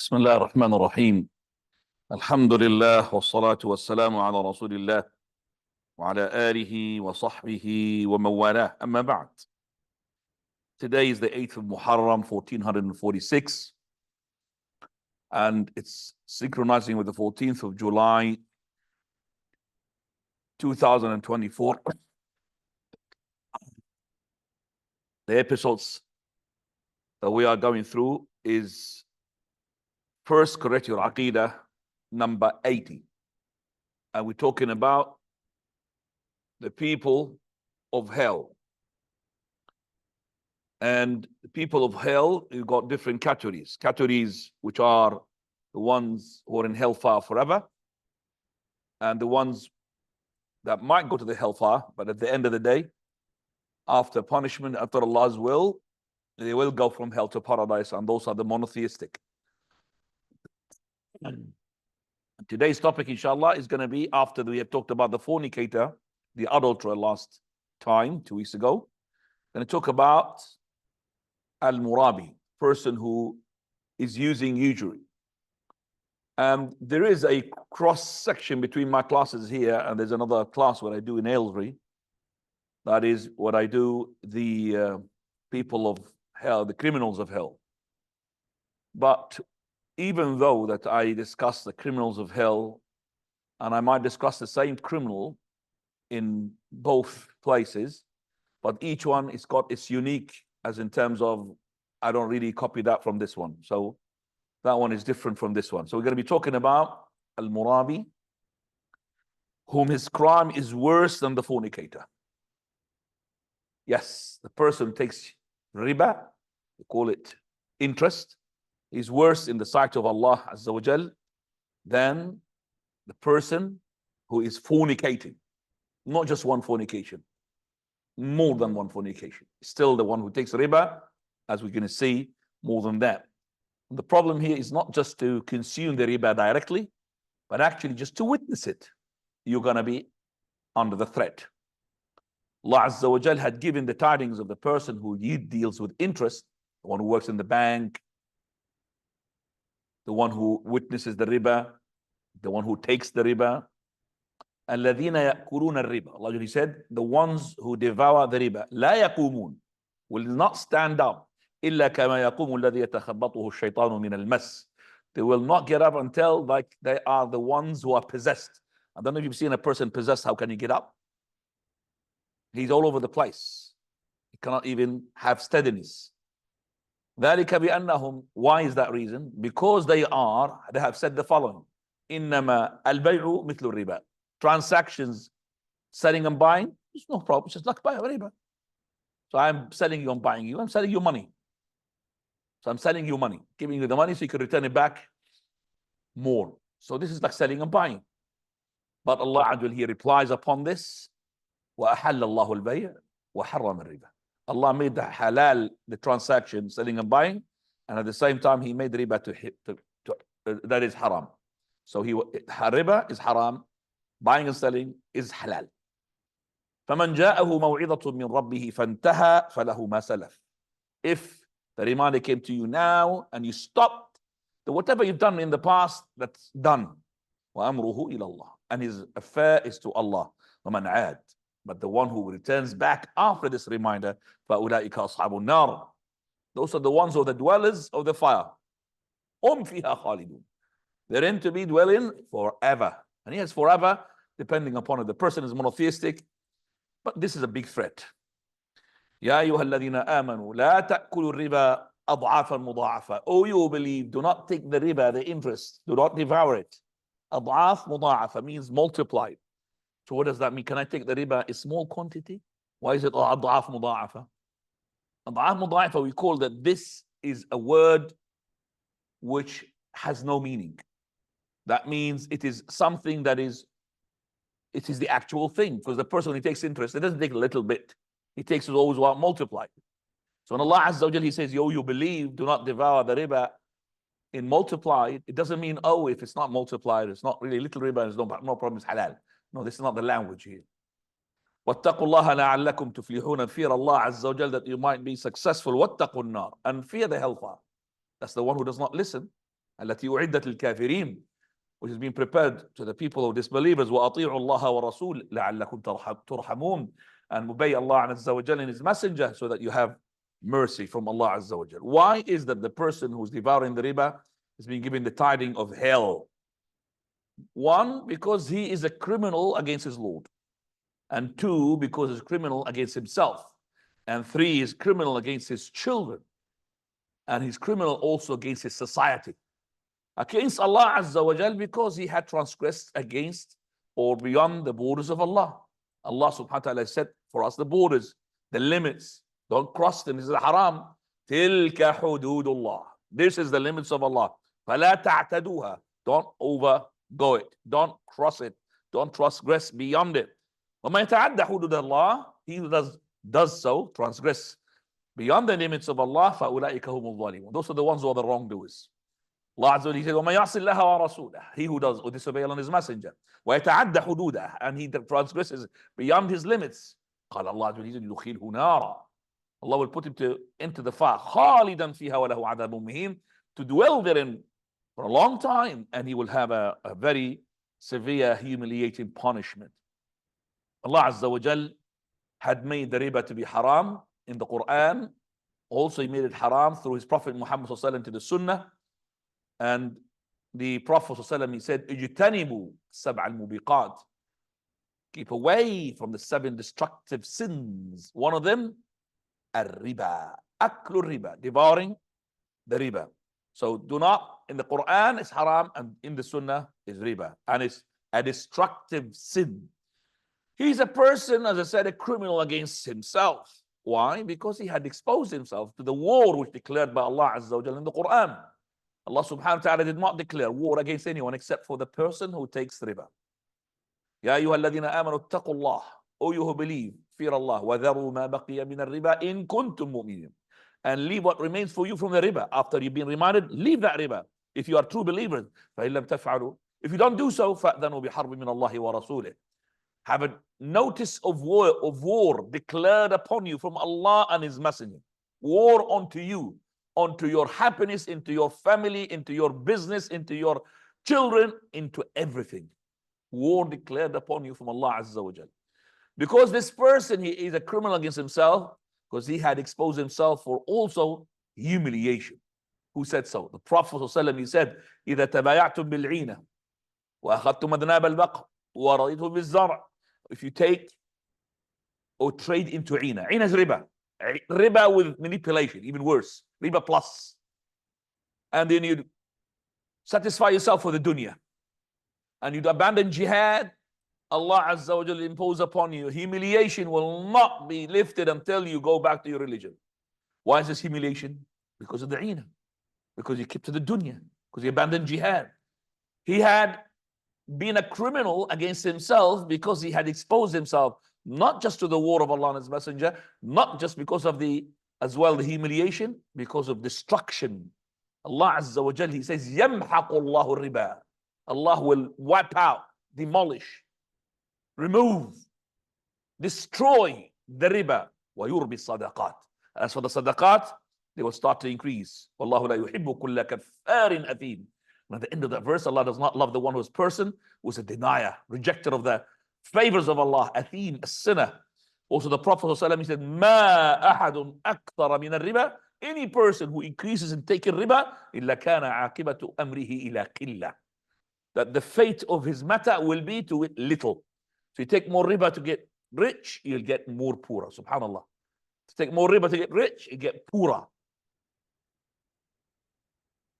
بسم الله الرحمن الرحيم. الحمد لله والصلاة والسلام على رسول الله وعلى آله وصحبه ومن والاه. أما بعد. Today is the 8th of Muharram, 1446, and it's synchronizing with the 14th of July, 2024. The episodes that we are going through is First Correct Your Aqeedah, number 80. And we're talking about the people of hell. And the people of hell, you've got different categories. Categories which are the ones who are in hellfire forever, and the ones that might go to the hellfire, but at the end of the day, after punishment, after Allah's will, they will go from hell to paradise, and those are the monotheistic. Today's topic, inshallah, is going to be after we have talked about the fornicator, the adulterer last time, 2 weeks ago. We're going to talk about Al-Murabi, person who is using usury. There is a cross section between my classes here, and there's another class what I do in Aylesbury. That is what I do, the people of hell, the criminals of hell. But even though that I discuss the criminals of hell, and I might discuss the same criminal in both places, but each one is got its unique, as in terms of, I don't really copy that from this one. So that one is different from this one. So we're going to be talking about Al-Murabi, whom his crime is worse than the fornicator. Yes, the person takes riba, we call it interest, is worse in the sight of Allah Azza wa Jal than the person who is fornicating. Not just one fornication, more than one fornication. Still the one who takes riba, as we're going to see, more than that. And the problem here is not just to consume the riba directly, but actually just to witness it. You're going to be under the threat. Allah Azza wa Jal had given the tidings of the person who deals with interest, the one who works in the bank, the one who witnesses the riba, the one who takes the riba. الَّذِينَ يَأْكُلُونَ الرِّبَا. Allah, He said, the ones who devour the riba, لَا يَقُومُونَ, will not stand up, إِلَّا كَمَا يَقُومُ الَّذِي يَتَخَبَّطُهُ الشَّيْطَانُ مِنَ الْمَسِّ. They will not get up until like they are the ones who are possessed. I don't know if you've seen a person possessed, how can he get up? He's all over the place. He cannot even have steadiness. ذَلِكَ بِأَنَّهُمْ. Why is that reason? Because they have said the following: إِنَّمَا الْبَيْعُ مِثْلُ الرِّبَا. Transactions, selling and buying, it's no problem. It's just like buying riba. So I'm selling you, I'm buying you, I'm selling you money. So I'm selling you money, giving you the money so you can return it back more. So this is like selling and buying. But Allah He replies upon this, وَأَحَلَّ اللَّهُ الْبَيْعَ وَحَرَّمَ الرِّبَا. Allah made the halal, the transaction, selling and buying, and at the same time He made riba that is haram. So riba is haram, buying and selling is halal. فَمَنْ جَاءَهُ مَوْعِظَةٌ مِّن رَبِّهِ فَانْتَهَى فَلَهُ مَا سَلَفَ. If the reminder came to you now and you stopped, then whatever you've done in the past, that's done. وَأَمْرُهُ إِلَى اللَّهِ. And his affair is to Allah. وَمَنْ عَادَ. But the one who returns back after this reminder, فَأُولَٰئِكَ أَصْحَابُ النَّارِ. Those are the ones who are the dwellers of the fire. هُمْ فِيهَا خَالِدُونَ. They're in to be dwelling forever. And yes, forever, depending upon if the person is monotheistic. But this is a big threat. يَا أَيُّهَا الَّذِينَ آمَنُوا لَا تَأْكُلُوا الرِّبَا أَضْعَافًا مُضَاعَفًا. Oh, you believe, do not take the riba, the interest, do not devour it. أَضْعَافًا مُضَاعَفًا means multiplied. So what does that mean? Can I take the riba in small quantity? Why is it أَضْعَافًا مُضَاعَفًا? أَضْعَافًا مُضَاعَفًا, we call that this is a word which has no meaning. That means it is something that is, it is the actual thing. Because the person who takes interest, it doesn't take a little bit. He takes it always multiplied. So when Allah Azza wa Jal, He says, yo, you believe, do not devour the riba in multiplied, it doesn't mean, oh, if it's not multiplied, it's not really little riba, there's no problem, it's halal. No, this is not the language here. وَاتَّقُوا اللَّهَ لَعَلَّكُمْ تُفْلِحُونَ. Fear Allah Azza wa Jal, that you might be successful. وَاتَّقُوا النَّارِ. And fear the hellfire. That's the one who does not listen. التي أعدت للكافرين, which has been prepared to the people of disbelievers. وأطيعوا الله والرسول لعلكم ترحمون, and obey Allah Azza wa Jalla and His Messenger so that you have mercy from Allah Azza wa Jalla. Why is that the person who's devouring the riba is being given the tiding of hell? One, because he is a criminal against his Lord. And two, because he's a criminal against himself. And three, he's criminal against his children. And he's criminal also against his society. Against Allah Azza wa Jal, because he had transgressed against or beyond the borders of Allah. Allah subhanahu wa ta'ala set for us the borders, the limits. Don't cross them. This is haram. Tilka hududullah. This is the limits of Allah. فَلَا تَعْتَدُوهَا. Don't overgo it. Don't cross it. Don't transgress beyond it. وَمَا يَتَعَدَّ حُدُودَ اللَّهِ. He who does so, transgress beyond the limits of Allah, فَأُولَٰئِكَ هُمُ الظَّالِمُونَ. Those are the ones who are the wrongdoers. Allah Azza wa Jalla said, وَمَا يَعْصِ اللَّهَ وَرَسُولَهُ. He who does or disobey Allah and His Messenger. وَيَتَعَدَّ حُدُودَهُ. And he transgresses beyond his limits. قال Allah Azza wa Jalla يُدْخِلْهُ نَارًا. Allah will put him into the fire. خَالِدًا فِيهَا وَلَهُ عَذَابٌ مُهِينٌ. To dwell therein for a long time, and he will have a very severe, humiliating punishment. Allah Azza wa Jal had made the riba to be haram in the Quran. Also, He made it haram through His Prophet Muhammad sallallahu alaihi wasallam to the Sunnah. And the Prophet sallallahu alaihi wasallam, he said, "Ijtanibu sab'a al-mubiqat." Keep away from the 7 destructive sins. One of them, al-riba, aklu riba, devouring the riba. So do not, in the Quran it's haram, and in the Sunnah is riba, and it's a destructive sin. He's a person, as I said, a criminal against himself. Why? Because he had exposed himself to the war which declared by Allah Azza wa Jalla in the Quran. Allah subhanahu wa ta'ala did not declare war against anyone except for the person who takes riba. Ya ayyuha alladhina amanu ittaqullah. O you who believe, fear Allah. وَذَرُوا مَا بَقِيَ مِنَ الرِّبَا إِن كُنتُم مُؤْمِنِينَ. And leave what remains for you from the riba. After you've been reminded, leave that riba. If you are true believers, فَإِن لَمْ تَفْعَلُوا. If you don't do so, فَأْذَنُوا بِحَرْبٍ مِّنَ اللَّهِ وَرَسُولِهِ. Have a notice of war declared upon you from Allah and His Messenger. War onto you, onto your happiness, into your family, into your business, into your children, into everything. War declared upon you from Allah Azza wa Jal. Because this person, he is a criminal against himself, because he had exposed himself for also humiliation. Who said so? The Prophet ﷺ, he said, إِذَا تَبَايَعْتُمْ بِالْعِينَ وَأَخَذْتُمْ أَذْنَابَ الْبَقْرِ وَرَضِيتُمْ بِالزَّرْعِ. If you take or trade into Ina. Ina is riba. Riba with manipulation, even worse. Riba plus. And then you satisfy yourself for the dunya. And you'd abandon jihad. Allah Azza wa Jalla impose upon you. Humiliation will not be lifted until you go back to your religion. Why is this humiliation? Because of the Ina. Because you kept to the dunya. Because you abandoned jihad. He had been a criminal against himself because he had exposed himself not just to the war of Allah and His Messenger, not just because of the humiliation, because of destruction. Allah Azza wa Jal, He says, يَمْحَقُ اللَّهُ الرِّبَى. Allah will wipe out, demolish, remove, destroy the riba. وَيُرْبِ الصَّدَقَاتِ. As for the sadaqat, they will start to increase. وَاللَّهُ لَا يُحِبُّ كُلَّ كَفَّارٍ أَثِيمٍ. And at the end of that verse, Allah does not love the one who is person, who is a denier, rejecter of the favors of Allah, athim, a sinner. Also the Prophet ﷺ, he said, مَا أَحَدٌ أَكْثَرَ مِنَ الرِّبَى. Any person who increases in taking riba, إِلَّا كَانَ عَاقِبَةُ أَمْرِهِ إِلَى قِلَّةٍ. That the fate of his matter will be to it little. So you take more riba to get rich, you'll get more poorer. Subhanallah. To take more riba to get rich, you get poorer.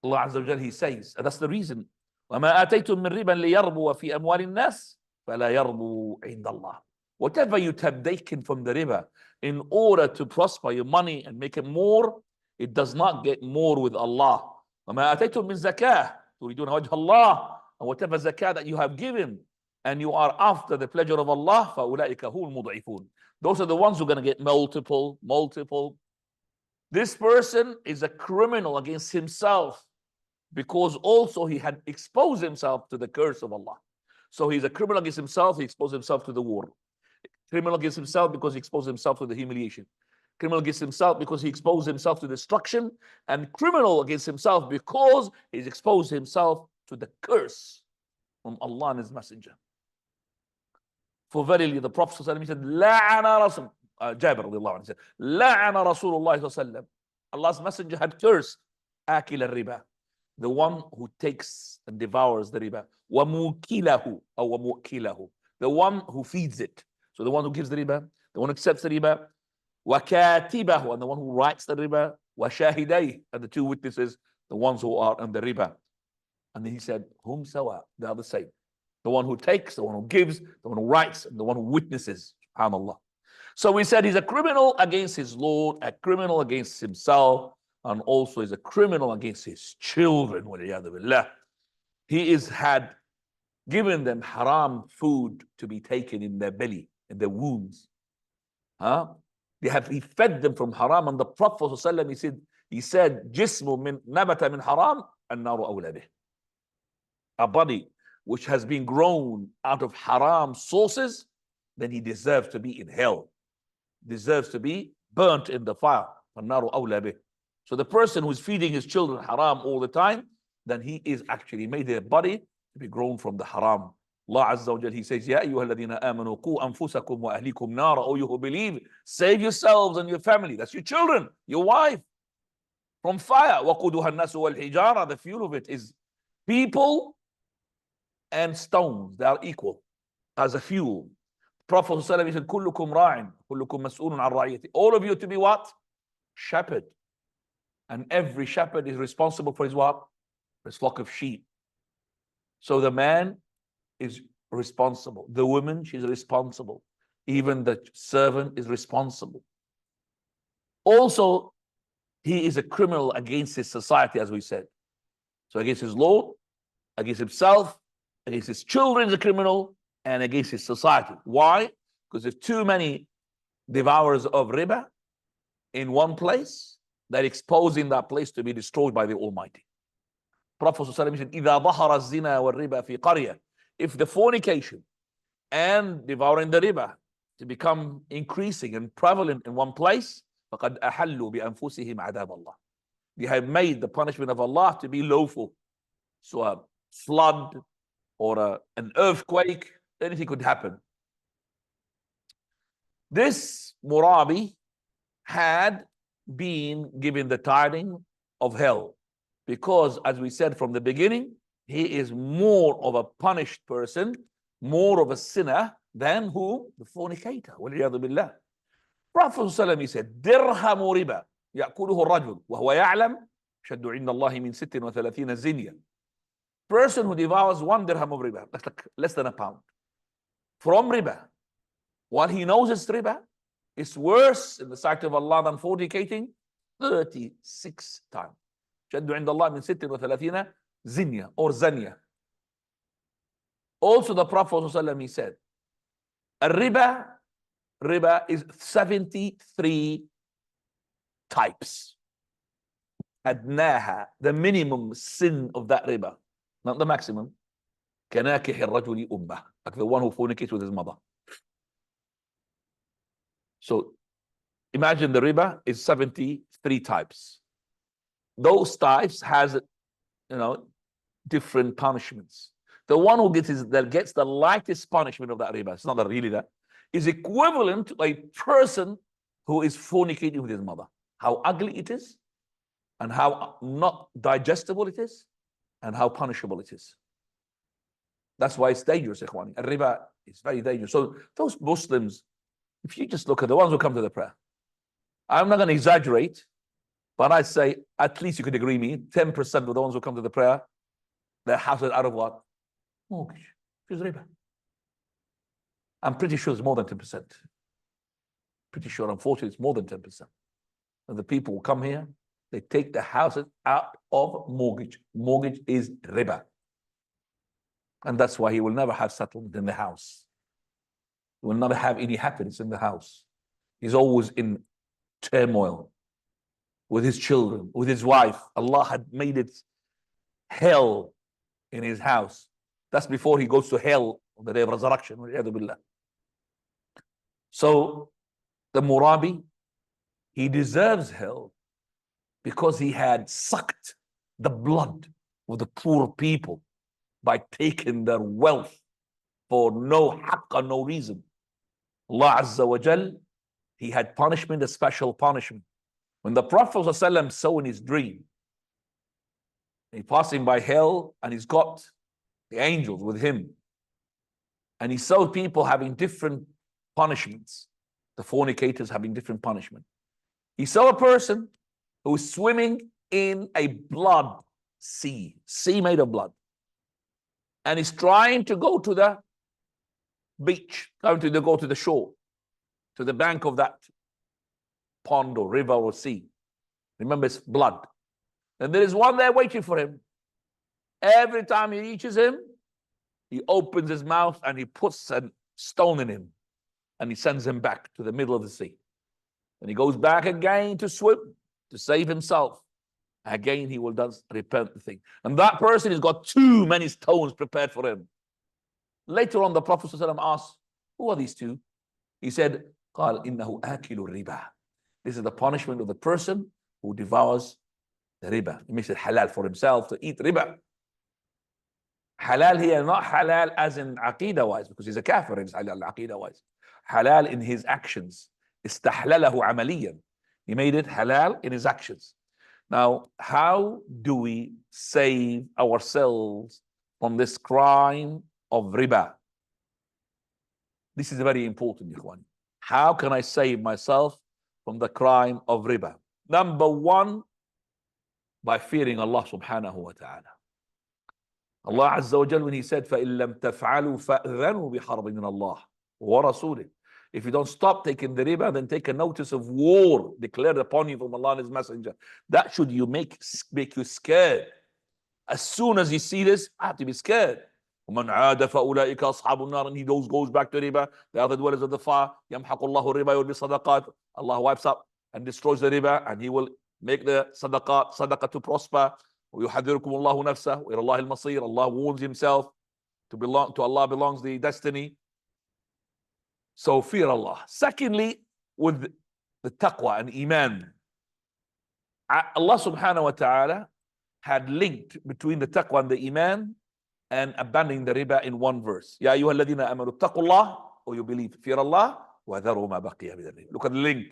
Allah Azza wa Jalla, He says, and that's the reason. وَمَا آتَيْتُم مِّن رِّبًا لِيَرْبُوَ فِي أَمْوَالِ النَّاسِ فَلَا يَرْبُو عِندَ اللَّهِ. Whatever you have taken from the riba in order to prosper your money and make it more, it does not get more with Allah. وَمَا آتَيْتُم مِّن زَكَاةٍ تُرِيدُونَ وَجْهَ اللَّهِ. And whatever zakah that you have given and you are after the pleasure of Allah, فَأُولَٰئِكَ هُمُ الْمُضْعِفُونَ. Those are the ones who are going to get multiple. This person is a criminal against himself because also he had exposed himself to the curse of Allah. So he's a criminal against himself, he exposed himself to the war. Criminal against himself because he exposed himself to the humiliation. Criminal against himself because he exposed himself to destruction, and criminal against himself because he's exposed himself to the curse from Allah and His Messenger. For verily the Prophet ﷺ said, La'ana Rasul, Jabir radiallahu anhu said, La'ana Rasulullah sallallahu Allah's Messenger had cursed Akil al-riba, the one who takes and devours the riba, wa mukilahu, or wa mukilahu, the one who feeds it. So the one who gives the riba, the one who accepts the riba, wa katibahu, and the one who writes the riba, wa shahidayh, and the two witnesses, the ones who are on the riba. And then he said, hum sawa, they are the same. The one who takes, the one who gives, the one who writes, and the one who witnesses. SubhanAllah. So we said he's a criminal against his Lord, a criminal against himself, and also is a criminal against his children. He had given them haram food to be taken in their belly, in their wombs. He fed them from haram, and the Prophet ﷺ, he said, Jismu min nabata min haram, an-naru awla bih. A body which has been grown out of haram sources, then he deserves to be in hell, deserves to be burnt in the fire. An-naru awla bih. So the person who is feeding his children haram all the time, then he is actually made their body to be grown from the haram. Allah Azza wa Jal, He says, Ya ayyuha alladhina amanu qu anfusakum wa ahlikum nara. O you who believe, save yourselves and your family, that's your children, your wife, from fire. وَقُودُهَا النَّاسُ وَالْحِجَارَةُ. The fuel of it is people and stones. They are equal as a fuel. Prophet ﷺ said, كُلُّكُمْ رَاعٍ كُلُّكُمْ مَسْئُولٌ عَنْ رَعِيَّتِهِ. All of you to be what? Shepherd. And every shepherd is responsible for his what? For his flock of sheep. So the man is responsible. The woman, she's responsible. Even the servant is responsible. Also, he is a criminal against his society, as we said. So against his Lord, against himself, against his children is a criminal, and against his society. Why? Because if too many devourers of riba in one place, they're exposing that place to be destroyed by the Almighty. Prophet ﷺ said, إِذَا ظَهَرَ الزِّنَا وَالرِّبَا فِي قَرْيَةٍ. If the fornication and devouring the riba to become increasing and prevalent in one place, فَقَدْ أَحَلُّوا بِأَنفُسِهِمْ عَذَابَ اللَّهِ. They have made the punishment of Allah to be lawful. So a flood or an earthquake, anything could happen. This Murabi had been given the tiding of hell because, as we said from the beginning, he is more of a punished person, more of a sinner than who? The fornicator. وَالْعِيَاذُ بِاللَّهِ. Prophet ﷺ, he said, دِرْهَمُ رِبَا يَأْكُلُهُ الرَّجُلُ وَهُوَ يَعْلَمْ شَدُّ عِنْدَ اللَّهِ مِنْ 36 زِنْيَةً. Person who devours 1 dirham of riba, that's like less than a pound, from riba, while he knows it's riba, it's worse in the sight of Allah than fornicating 36 times. شَدُّ عِنْدَ اللَّهِ مِنْ 36 زِنْيَةً or zanya. Also the Prophet ﷺ, he said, riba is 73 types. أدناها, the minimum sin of that riba, not the maximum. كناكح الرجل أمه, like the one who fornicates with his mother. So imagine the riba is 73 types. Those types has, different punishments. The one who gets the lightest punishment of that riba, it's not really that, is equivalent to a person who is fornicating with his mother. How ugly it is, and how not digestible it is, and how punishable it is. That's why it's dangerous, ikhwani. Riba is very dangerous. So those Muslims, if you just look at the ones who come to the prayer, I'm not going to exaggerate, but I'd say at least you could agree me, 10% of the ones who come to the prayer, their house is out of what? Mortgage. It's riba. I'm pretty sure it's more than 10%. Pretty sure, unfortunately, it's more than 10%. And the people who come here, they take the houses out of mortgage. Mortgage is riba. And that's why he will never have settlement in the house. He will never have any happiness in the house. He's always in turmoil with his children, with his wife. Allah had made it hell in his house. That's before he goes to hell on the day of resurrection. So the Murabi, he deserves hell because he had sucked the blood of the poor people by taking their wealth for no haqq, no reason. Allah Azza wa Jal, he had punishment, a special punishment. When the Prophet ﷺ saw in his dream, he's passing by hell and he's got the angels with him. And he saw people having different punishments. The fornicators having different punishment. He saw a person who was swimming in a blood sea made of blood. And he's trying to go to the beach, go to the shore, to the bank of that pond or river or sea. Remember, it's blood. And there is one there waiting for him. Every time he reaches him, he opens his mouth and he puts a stone in him. And he sends him back to the middle of the sea. And he goes back again to swim, to save himself. Again, he will repent the thing. And that person has got too many stones prepared for him. Later on, the Prophet ﷺ asked, who are these two? He said, قال إنه آكل الربا. This is the punishment of the person who devours the riba. He makes it halal for himself to eat riba. Halal here, not halal as in aqeedah wise, because he's a kafir, it's halal aqeedah wise. Halal in his actions. استحلله عمليا. He made it halal in his actions. Now, how do we save ourselves from this crime of riba? This is very important, ikhwan. How can I save myself from the crime of riba? Number one, by fearing Allah subhanahu wa ta'ala. Allah Azza wa Jal, when he said, فَإِن لَمْ تَفْعَلُوا فَأْذَنُوا بِحَرْبٍ مِّنَ اللَّهِ وَرَسُولِهِ. If you don't stop taking the riba, then take a notice of war declared upon you from Allah and His Messenger. That should make you scared. As soon as you see this, I have to be scared. وَمَنْ عَادَ فَأُولَٰئِكَ أَصْحَابُ النَّارِ. And he goes back to riba. They are the dwellers of the fire. يَمْحَقُ اللَّهُ الرِّبَا وَالْبِصَدَقَاتِ. Allah wipes up and destroys the riba, and He will make the sadaqah to prosper. وَيُحَذِّرُكُمُ اللَّهُ نَفْسَهُ وَإِلَى اللَّهِ الْمَصِيرُ. Allah warns Himself. To Allah belongs the destiny. So fear Allah. Secondly, with the taqwa and iman. Allah subhanahu wa ta'ala had linked between the taqwa and the iman and abandoning the riba in one verse. Ya ayyuha alladhina amanu taqullah, or you believe, fear Allah, wa dharu ma baqiya min al-riba. Look at the link.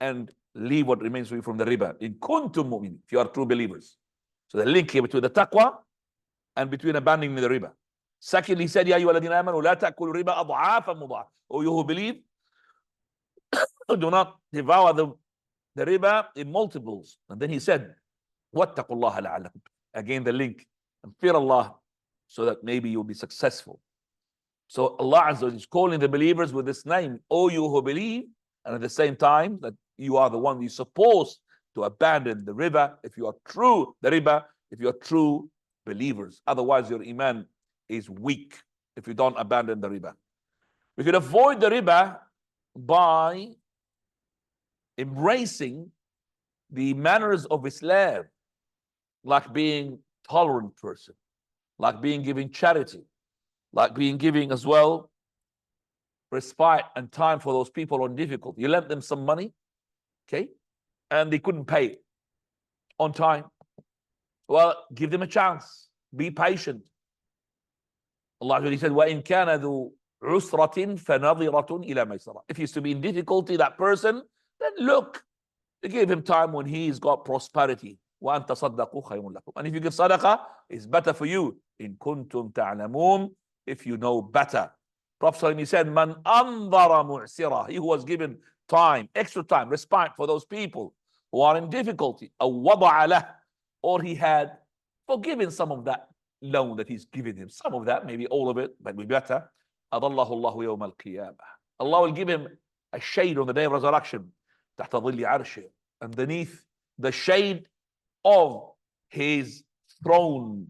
And leave what remains for you from the riba. In kuntum mu'minin, if you are true believers. So the link here between the taqwa and between abandoning the riba. Secondly, he said, Ya ayyuha alladhina amanu la ta'kulu riba ad'afan mudha'af. O you who believe, do not devour the riba in multiples. And then he said, wattaqullaha la'allakum. Again, the link. And fear Allah so that maybe you'll be successful. So Allah Azza wa Jalla is calling the believers with this name, O you who believe, and at the same time that you are the one you're supposed to abandon the riba if you are true, if you are true believers. Otherwise, your iman is weak if you don't abandon the riba. We could avoid the riba by embracing the manners of Islam, like being tolerant person, like being giving charity, like being giving as well respite and time for those people on difficulty. You lent them some money, okay, and they couldn't pay it on time. Well, give them a chance. Be patient. Allah said, وَإِن كَانَ ذُو عُسْرَةٍ فَنَظِرَةٌ إِلَى مَيْسَرَةٍ. If he's to be in difficulty, that person, then look, give him time when he's got prosperity. وَأَن تَصَدَّقُوا خَيْرٌ لَكُمْ. And if you give sadaqah, it's better for you. إِن كُنتُمْ تَعْلَمُونَ. If you know better. Prophet he said, مَنْ أَنظَرَ مُعْسِرًا. He who was given time, extra time, respite for those people who are in difficulty. أَوْ وَضَعَ لَهُ. Or he had forgiven some of that loan that he's given him. Some of that, maybe all of it, but we better. أَضَلَّهُ اللَّهُ يَوْمَ الْقِيَامَةِ. Allah will give him a shade on the day of resurrection. تحت ظل عرشه. Underneath the shade of his throne.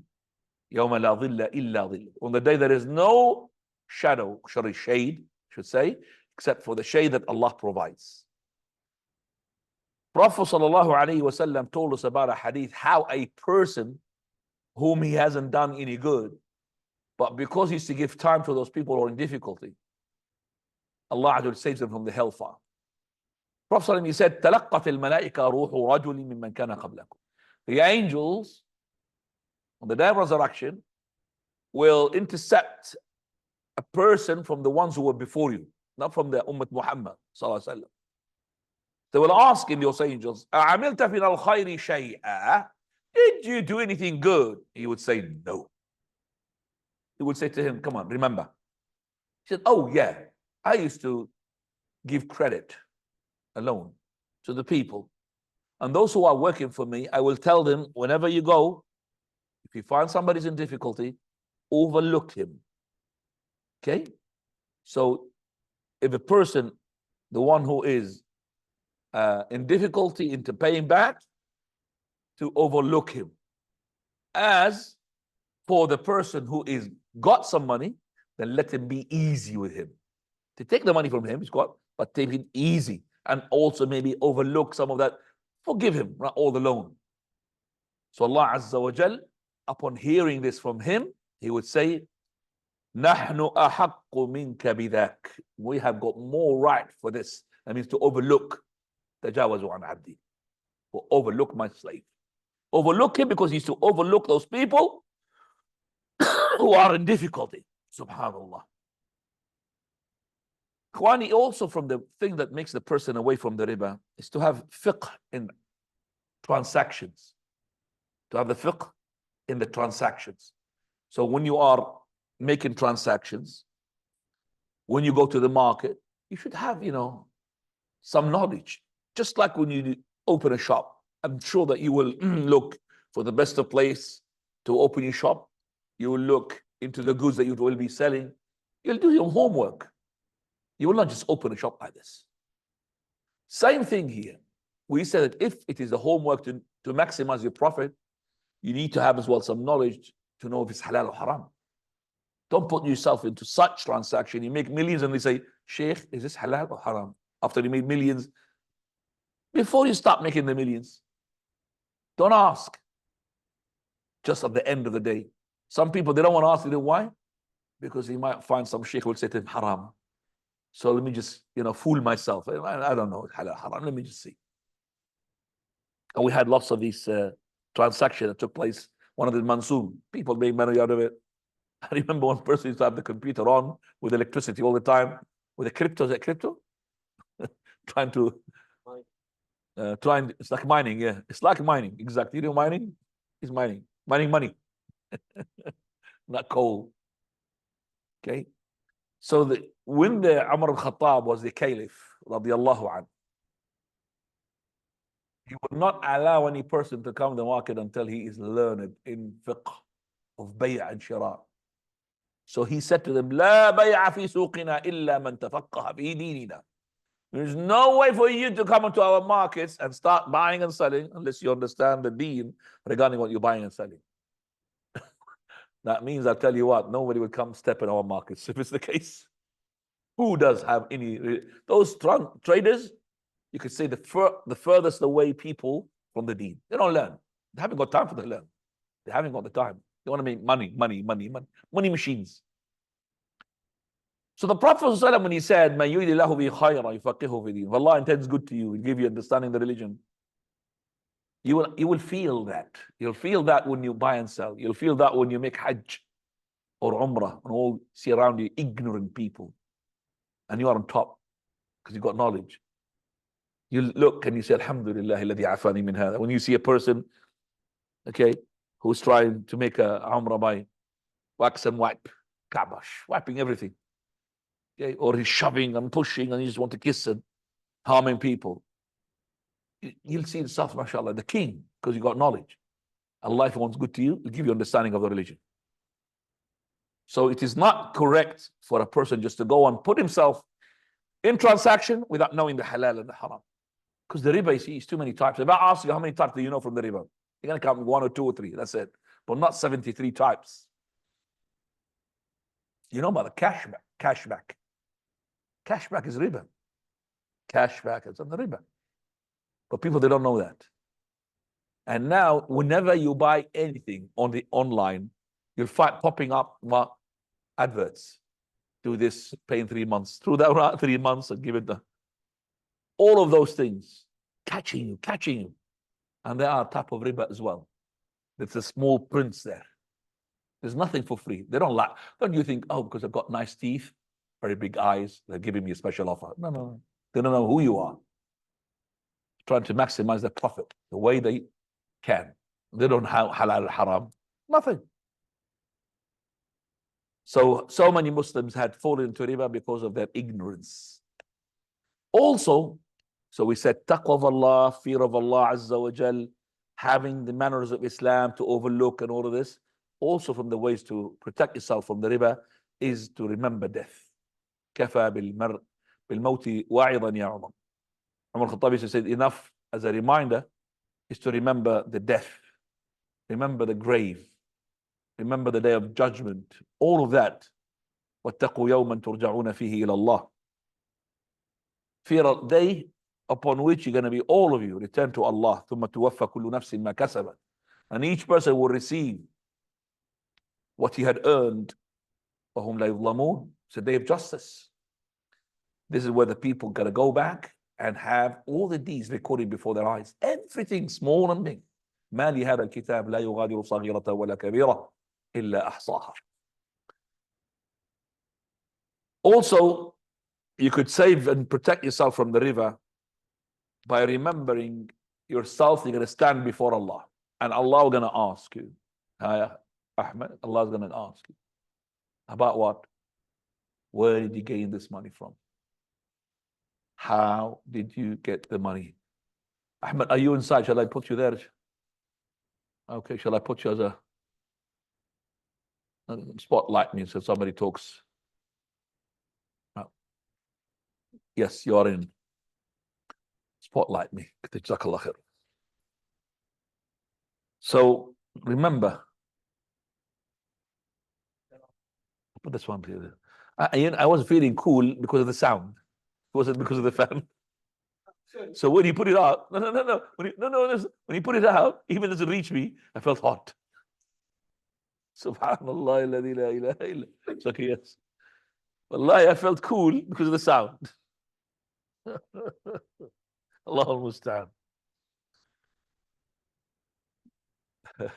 يَوْمَ لَا ظِلَّ إِلَّا ظِلُّ. On the day there is no shadow, shade, should say, except for the shade that Allah provides. Prophet ﷺ told us about a hadith, how a person whom he hasn't done any good, but because he used to give time to those people who are in difficulty, Allah saves them from the hellfire. Prophet, he said, تلقت الملائكة روح رجل ممن كان قبلكم. The angels on the day of resurrection will intercept a person from the ones who were before you, not from the Ummah Muhammad sallallahu alaihi wasallam. They will ask him, those angels, أعملت فينا الخير شيئا? Did you do anything good? He would say, no. He would say to him, come on, remember. He said, oh yeah, I used to give credit alone to the people. And those who are working for me, I will tell them, whenever you go, if you find somebody's in difficulty, overlook him. Okay? So if a person, the one who is in difficulty into paying back, to overlook him. As for the person who is got some money, then let him be easy with him. To take the money from him, he's got, but take it easy. And also maybe overlook some of that. Forgive him, not all the loan. So Allah Azza wa Jal, upon hearing this from him, he would say, نَحْنُ أَحَقُّ مِنْكَ بِذَاكَ. We have got more right for this. That means to overlook. تَجَاوَزُوا عَنْ عَبْدِي. Or overlook my slave. Overlook him because he's to overlook those people who are in difficulty. Subhanallah. Khwani, also from the thing that makes the person away from the riba is to have fiqh in transactions. To have the fiqh in the transactions. So when you are making transactions, when you go to the market, you should have, some knowledge. Just like when you open a shop, I'm sure that you will look for the best of place to open your shop. You will look into the goods that you will be selling. You'll do your homework. You will not just open a shop like this. Same thing here. We said that if it is the homework to maximize your profit, you need to have as well some knowledge to know if it's halal or haram. Don't put yourself into such transaction. You make millions and they say, Sheikh, is this halal or haram? After you made millions, before you start making the millions, don't ask. Just at the end of the day. Some people, they don't want to ask. You know why? Because he might find some sheikh who will say to him, haram. So let me just, fool myself. I don't know, halal, haram. Let me just see. And we had lots of these transactions that took place. One of the Mansoom, people made money out of it. I remember one person used to have the computer on with electricity all the time. With a crypto, is that crypto? It's like mining, yeah. It's like mining, exactly. You know mining? It's mining. Mining money. Not coal. Okay? So when the Umar al-Khattab was the caliph, radiallahu anhu, he would not allow any person to come to the market until he is learned in fiqh of bay' and shira. So he said to them, لا بيع في سوقنا إلا من تفقه في ديننا. There's no way for you to come into our markets and start buying and selling unless you understand the deen regarding what you're buying and selling. That means, I'll tell you what, nobody will come step in our markets if it's the case. Who does have any? Those traders, you could say the furthest away people from the deen. They don't learn. They haven't got time for the learn. They haven't got the time. They want to make money machines. So the Prophet ﷺ, when he said, "Man yuridillahu bi khayran yufaqihuhu fi din," if Allah intends good to you, He'll give you understanding the religion. You will feel that. You'll feel that when you buy and sell. You'll feel that when you make Hajj or Umrah and all see around you ignorant people, and you are on top because you've got knowledge. You look and you say, Alhamdulillah alladhi afani min hada. When you see a person, okay, who's trying to make a Umrah by wax and wipe, kabash, wiping everything. Okay, or he's shoving and pushing and you just want to kiss and harming people. You'll see yourself, mashallah, the king, because you got knowledge. Allah, if He wants good to you, He'll give you understanding of the religion. So it is not correct for a person just to go and put himself in transaction without knowing the halal and the haram. Because the riba, you see, is too many types. If I ask you how many types do you know from the riba, you're going to count 1 or 2 or 3, that's it. But not 73 types. You know about the cashback. Cashback is riba. Cashback is on the riba. But people, they don't know that. And now, whenever you buy anything on the online, you'll find popping up adverts. Do this, pay in 3 months. Through that 3 months and give it the. all of those things, catching you. And they are type of riba as well. There's a small prints there. There's nothing for free. They don't like. Don't you think, oh, because I've got nice teeth, very big eyes, they're giving me a special offer? No. They don't know who you are. Trying to maximize their profit the way they can. They don't have halal haram. Nothing. So many Muslims had fallen into riba because of their ignorance. Also, so we said taqwa of Allah, fear of Allah Azza wa Jal, having the manners of Islam to overlook and all of this. Also from the ways to protect yourself from the riba is to remember death. كفى بالموت واعظا يا عمر. Umar Khattabi said enough as a reminder is to remember the death, remember the grave, remember the day of judgment, all of that. واتقوا يوما ترجعون فيه إلى الله. Fear a day upon which you're going to be, all of you, return to Allah. ثم توفى كل نفس ما كسبت. And each person will receive what he had earned. وهم لا يظلمون. It's a day of justice. This is where the people got to go back and have all the deeds recorded before their eyes. Everything small and big. ما لهذا الكتاب لا يغادر صغيرة ولا كبيرة إلا أحصاها. Also, you could save and protect yourself from the river by remembering yourself. You're going to stand before Allah, and Allah is going to ask you, Ahmed, Allah is going to ask you about what? Where did you gain this money from? How did you get the money? Ahmed, are you inside? Shall I put you there? Okay, shall I put you as a spotlight me so somebody talks? Oh. Yes, you are in. Spotlight me. So remember, put this one here. I was feeling cool because of the sound. Was it because of the fan? So when you put it out, no. When you put it out, even as it reached me, I felt hot. Subhanallah, la ilaha illa. It's okay, yes. Wallahi, I felt cool because of the sound. Allahul Musta'an. It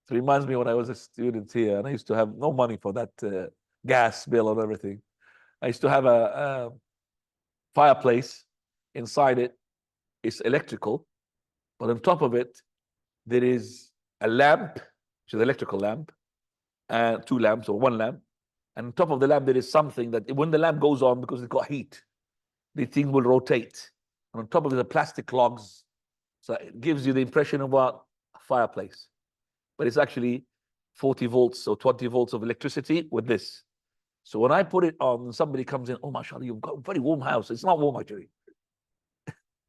reminds me when I was a student here, and I used to have no money for that gas bill and everything. I used to have a fireplace. Inside it is electrical, but on top of it there is a lamp, which is an electrical lamp, and two lamps or one lamp, and on top of the lamp there is something that when the lamp goes on, because it's got heat, the thing will rotate, and on top of it are plastic logs, so it gives you the impression of a fireplace, but it's actually 40 volts or 20 volts of electricity with this. So when I put it on, somebody comes in, oh mashallah, you've got a very warm house. It's not warm actually.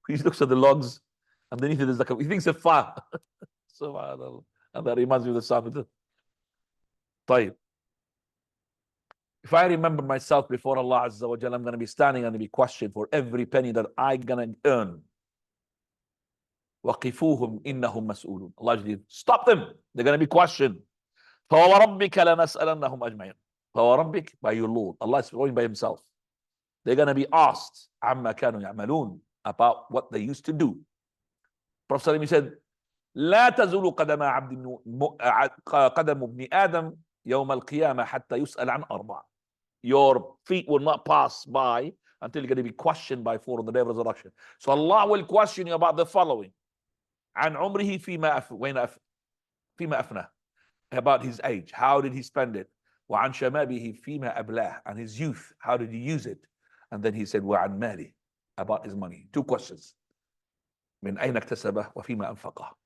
He looks at the logs, underneath it is like he thinks it's a fire. Subhanallah. And that reminds me of the Sabbath. طيب. If I remember myself before Allah Azza wa Jalla, I'm going to be standing and be questioned for every penny that I'm going to earn. وَقِفُوهُمْ إِنَّهُمْ مَسْئُولُونَ. Allah said, stop them. They're going to be questioned. فَوَرَبِّكَ لَنَسْأَلَنَّهُمْ أَجْمَعِينَ. فَوَرَبِّكَ, by your Lord. Allah is going by himself. They're going to be asked عَمَّا كَانُوا يَعْمَلُونَ, about what they used to do. Prophet said, لا تزول قدم ابن آدم يوم القيامة حتى يسأل عن أربع. Your feet will not pass by until you're going to be questioned by four on the day of resurrection. So Allah will question you about the following: عن عمره فيما أفنى, about his age, how did he spend it? وعن شمابه فيما أبلاه, and his youth, how did he use it? And then he said وعن ماله, about his money. Two questions. من أين اكتسبه وفيما أنفقه.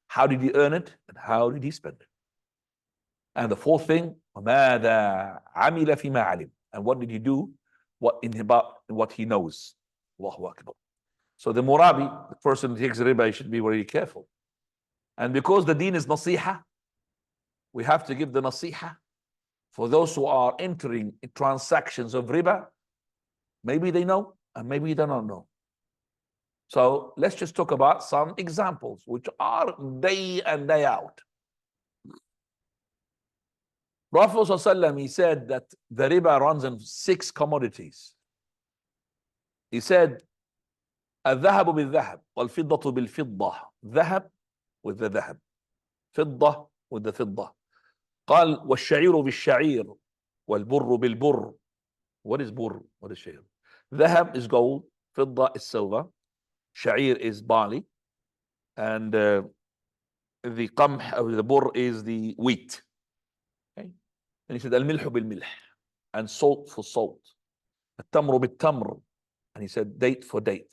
How did he earn it and how did he spend it? And the fourth thing, وماذا عمل فيما علم, and what did he do about what he knows. Allahu Akbar. So the murabi, the person who takes riba, he should be very careful. And because the deen is nasiha, we have to give the nasiha for those who are entering transactions of riba. Maybe they know and maybe they don't know. So let's just talk about some examples which are day in, day out. Prophet ﷺ, he said that the riba runs in 6 commodities. He said الذهب بالذهب والفضة بالفضة. ذهب with the ذهب, فضة with the فضة. قال والشعير بالشعير والبر بالبر. What is بر? What is شعير? ذهب is gold, فضة is silver, شعير is barley, and the قمح or the bur is the wheat. Okay? And he said الملح بالملح, and salt for salt. التمر بالتمر, and he said date for date.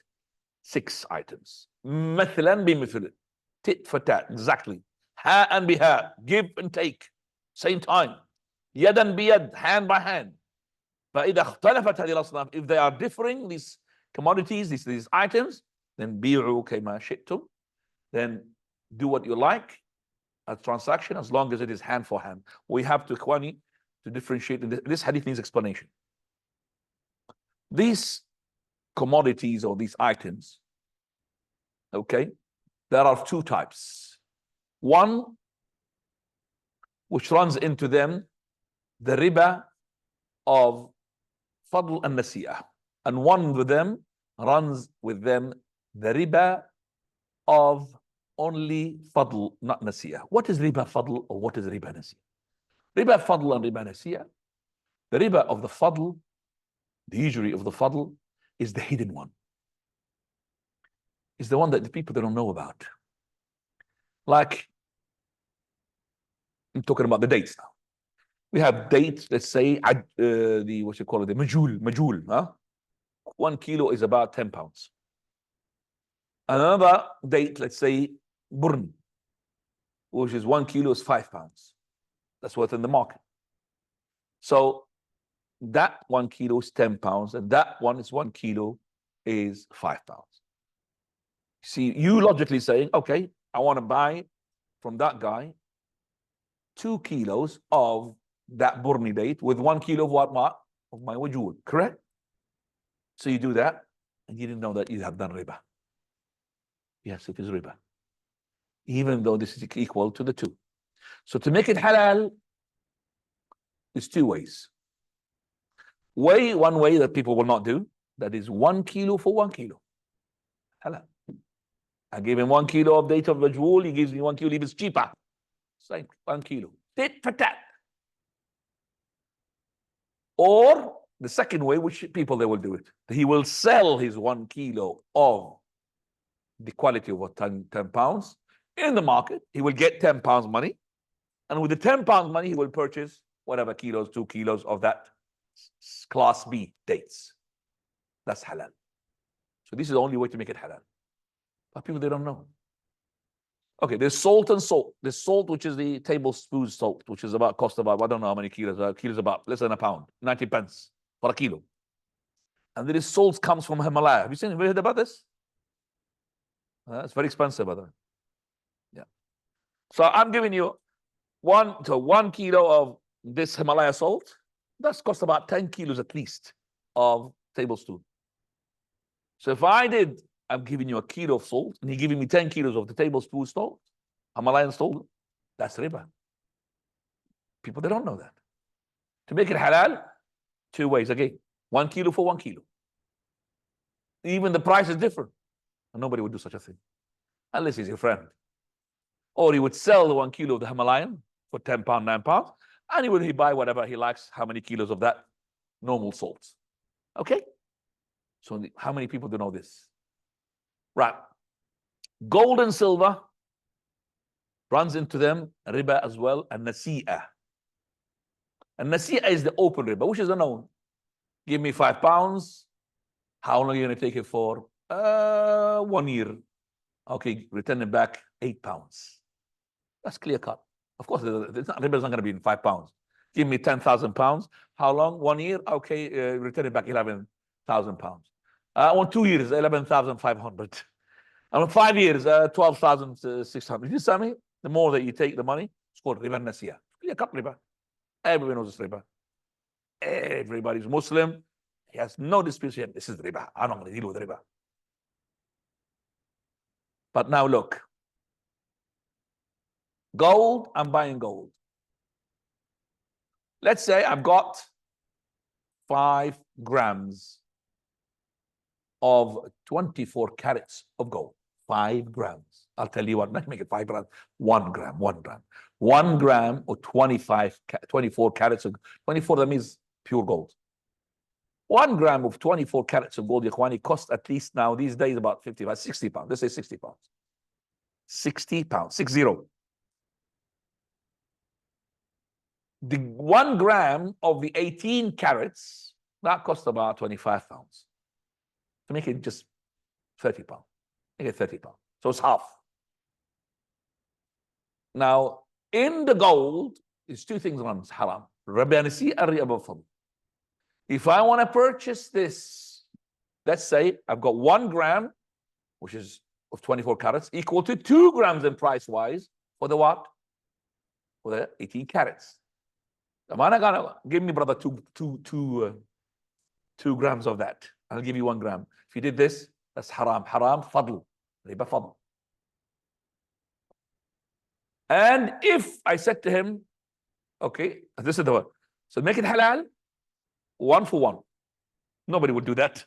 6 items. مثلا بمثل, tit for tat, exactly. ها and بها, give and take, same time. يدا بيد, hand by hand. فإذا اختلفت هذه الأصناف, if they are differing, these commodities, these items, then بيعوا كما شئتم, then do what you like, a transaction, as long as it is hand for hand. We have to, Ikhwani, to differentiate. This hadith needs explanation. These commodities or these items, okay, there are 2 types. One, which runs into them the riba of fadl and nasi'ah, and one with them runs with them the riba of only fadl, not nasi'ah. What is riba fadl or what is riba nasi'ah? Riba fadl and riba nasi'ah. The riba of the fadl, the usury of the fadl, is the hidden one. It's the one that the people, they don't know about. Like, I'm talking about the dates now. We have dates, let's say, the, what you call it, the majul, huh? 1 kilo is about 10 pounds. Another date, let's say, burn, which is 1 kilo is 5 pounds. That's what's in the market. So that 1 kilo is 10 pounds, and that one is 1 kilo is 5 pounds. See, you logically saying, okay, I want to buy from that guy 2 kilos of that burni date with 1 kilo of what? Of my wajul, correct? So you do that, and you didn't know that you have done riba. Yes, it is riba, even though this is equal to the 2. So to make it halal, is 2 ways. One way that people will not do, that is 1 kilo for 1 kilo. Halal. I give him 1 kilo of date of majwool, he gives me 1 kilo, it's cheaper. Same, 1 kilo. Tit for tat. Or the second way, which people, they will do it. He will sell his 1 kilo of the quality of what, 10 pounds in the market. He will get 10 pounds money. And with the 10 pounds money, he will purchase whatever kilos, 2 kilos of that class B dates. That's halal. So this is the only way to make it halal. But people, they don't know. Okay, there's salt and salt. There's salt, which is the tablespoon salt, which is about, cost about, I don't know how many kilos. Kilos about less than a pound, 90 pence for a kilo. And there is salt comes from Himalaya. Have you heard about this? It's very expensive, by the way. Yeah. So I'm giving you 1 kilo of this Himalaya salt. That's cost about 10 kilos at least of tablespoon. So if I'm giving you 1 kilo of salt, and you're giving me 10 kilos of the tablespoon salt, Himalayan salt, that's riba. People, they don't know that. To make it halal, 2 ways. Again, 1 kilo for 1 kilo. Even the price is different. And nobody would do such a thing, unless he's your friend. Or he would sell the 1 kilo of the Himalayan for 10 pounds, 9 pounds, and he buy whatever he likes, how many kilos of that normal salt. Okay? So how many people do know this? Right. Gold and silver runs into them riba as well, and nasi'ah. And nasi'ah is the open riba, which is the known. Give me 5 pounds. How long are you going to take it for? 1 year. Okay, return it back 8 pounds. That's clear cut. Of course, riba is not going to be in 5 pounds. Give me 10,000 pounds. How long? 1 year. Okay, return it back 11,000 pounds. I want 2 years, 11,500. I want 5 years, 12,600. You see me? The more that you take the money, it's called riba nasiya. Clear cut riba. Everyone knows this riba. Everybody's Muslim. He has no dispute here. This is riba. I'm not going to deal with riba. But now look. Gold, I'm buying gold. Let's say I've got 5 grams of 24 carats of gold, 5 grams. I'll tell you what, not make it 5 grams, 1 gram, 1 gram. 1 gram or 24 carats of 24, that means pure gold. 1 gram of 24 carats of gold, Ikhwani, cost at least now these days about 55, 60 pounds. Let's say 60 pounds. 60 pounds, 60. The 1 gram of the 18 carats, that cost about 25 pounds. To make it just 30 pounds. Make it 30 pounds. So it's half. Now, in the gold, there's 2 things on it's haram. Riba nasi and riba fadl. If I want to purchase this, let's say I've got 1 gram, which is of 24 carats, equal to 2 grams in price-wise for the what? For the 18 carats. Am I not gonna give me, brother, 2 grams of that? I'll give you 1 gram. If you did this, that's haram. Haram fadl. Riba fadl. And if I said to him, okay, this is the one. So make it halal, 1 for 1. Nobody would do that.